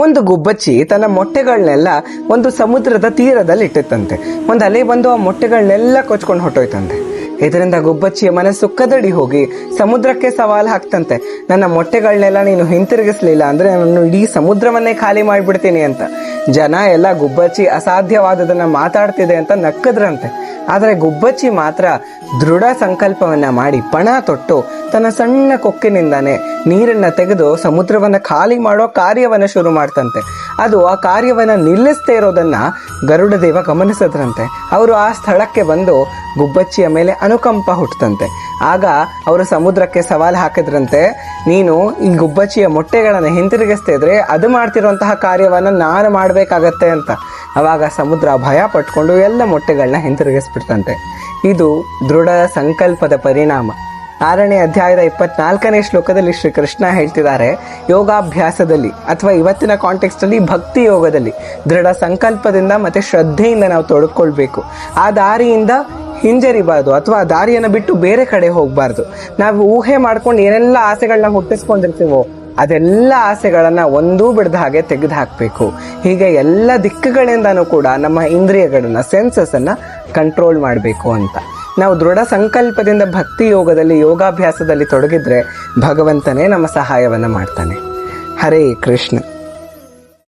ಒಂದು ಗುಬ್ಬಚ್ಚಿ ತನ್ನ ಮೊಟ್ಟೆಗಳನ್ನೆಲ್ಲ ಒಂದು ಸಮುದ್ರದ ತೀರದಲ್ಲಿ ಇಟ್ಟಿತ್ತಂತೆ. ಒಂದು ಅಲೆ ಬಂದು ಆ ಮೊಟ್ಟೆಗಳನ್ನೆಲ್ಲ ಕೊಚ್ಕೊಂಡು ಹೊಟ್ಟೋಯ್ತಂತೆ. ಇದರಿಂದ ಗುಬ್ಬಚ್ಚಿಯ ಮನಸ್ಸು ಕದಡಿ ಹೋಗಿ ಸಮುದ್ರಕ್ಕೆ ಸವಾಲು ಹಾಕ್ತಂತೆ, ನನ್ನ ಮೊಟ್ಟೆಗಳನ್ನೆಲ್ಲ ನೀನು ಹಿಂತಿರುಗಿಸ್ಲಿಲ್ಲ ಅಂದ್ರೆ ನಾನು ಇಡೀ ಸಮುದ್ರವನ್ನೇ ಖಾಲಿ ಮಾಡಿಬಿಡ್ತೀನಿ ಅಂತ. ಜನ ಎಲ್ಲ ಗುಬ್ಬಚ್ಚಿ ಅಸಾಧ್ಯವಾದದನ್ನ ಮಾತಾಡ್ತಿದೆ ಅಂತ ನಕ್ಕದ್ರಂತೆ. ಆದರೆ ಗುಬ್ಬಚ್ಚಿ ಮಾತ್ರ ದೃಢ ಸಂಕಲ್ಪವನ್ನ ಮಾಡಿ ಪಣ ತೊಟ್ಟು ತನ್ನ ಸಣ್ಣ ಕೊಕ್ಕಿನಿಂದಾನೆ ನೀರನ್ನ ತೆಗೆದು ಸಮುದ್ರವನ್ನ ಖಾಲಿ ಮಾಡೋ ಕಾರ್ಯವನ್ನ ಶುರು ಮಾಡ್ತಂತೆ. ಅದು ಆ ಕಾರ್ಯವನ್ನ ನಿಲ್ಲಿಸದೇ ಇರೋದನ್ನ ಗರುಡ ದೇವ ಗಮನಿಸಿದ್ರಂತೆ. ಅವರು ಆ ಸ್ಥಳಕ್ಕೆ ಬಂದು ಗುಬ್ಬಚ್ಚಿಯ ಮೇಲೆ ಅನುಕಂಪ ಹುಟ್ಟುತ್ತಂತೆ. ಆಗ ಅವರು ಸಮುದ್ರಕ್ಕೆ ಸವಾಲು ಹಾಕಿದ್ರಂತೆ, ನೀನು ಈ ಗುಬ್ಬಚ್ಚಿಯ ಮೊಟ್ಟೆಗಳನ್ನು ಹಿಂತಿರುಗಿಸ್ತಾ ಇದ್ರೆ ಅದು ಮಾಡ್ತಿರುವಂತಹ ಕಾರ್ಯವನ್ನ ನಾನು ಮಾಡಬೇಕಾಗತ್ತೆ ಅಂತ. ಅವಾಗ ಸಮುದ್ರ ಭಯ ಪಟ್ಕೊಂಡು ಎಲ್ಲ ಮೊಟ್ಟೆಗಳನ್ನ ಹಿಂತಿರುಗಿಸ್ಬಿಡ್ತಂತೆ. ಇದು ದೃಢ ಸಂಕಲ್ಪದ ಪರಿಣಾಮ. 6ನೇ ಅಧ್ಯಾಯದ 24ನೇ ಶ್ಲೋಕದಲ್ಲಿ ಶ್ರೀಕೃಷ್ಣ ಹೇಳ್ತಿದ್ದಾರೆ, ಯೋಗಾಭ್ಯಾಸದಲ್ಲಿ ಅಥವಾ ಇವತ್ತಿನ ಕಾಂಟೆಕ್ಸ್ಟ್ ಅಲ್ಲಿ ಭಕ್ತಿ ಯೋಗದಲ್ಲಿ ದೃಢ ಸಂಕಲ್ಪದಿಂದ ಮತ್ತೆ ಶ್ರದ್ಧೆಯಿಂದ ನಾವು ತೊಡಕೊಳ್ಬೇಕು. ಆ ದಾರಿಯಿಂದ ಹಿಂಜರಿಬಾರ್ದು ಅಥವಾ ಆ ದಾರಿಯನ್ನು ಬಿಟ್ಟು ಬೇರೆ ಕಡೆ ಹೋಗಬಾರ್ದು. ನಾವು ಊಹೆ ಮಾಡ್ಕೊಂಡು ಏನೆಲ್ಲ ಆಸೆಗಳನ್ನ ಹುಟ್ಟಿಸ್ಕೊಂಡಿರ್ತೀವೋ ಅದೆಲ್ಲ ಆಸೆಗಳನ್ನ ಒಂದೂ ಬಿಡದ ಹಾಗೆ ತೆಗೆದು ಹಾಕಬೇಕು. ಹೀಗೆ ಎಲ್ಲ ದಿಕ್ಕುಗಳಿಂದನೂ ಕೂಡ ನಮ್ಮ ಇಂದ್ರಿಯಗಳನ್ನ ಸೆನ್ಸಸ್ ಅನ್ನ ಕಂಟ್ರೋಲ್ ಮಾಡಬೇಕು ಅಂತ. ನಾವು ದೃಢ ಸಂಕಲ್ಪದಿಂದ ಭಕ್ತಿ ಯೋಗದಲ್ಲಿ ಯೋಗಾಭ್ಯಾಸದಲ್ಲಿ ತೊಡಗಿದ್ರೆ ಭಗವಂತನೇ ನಮ್ಮ ಸಹಾಯವನ್ನ ಮಾಡ್ತಾನೆ. ಹರೇ ಕೃಷ್ಣ.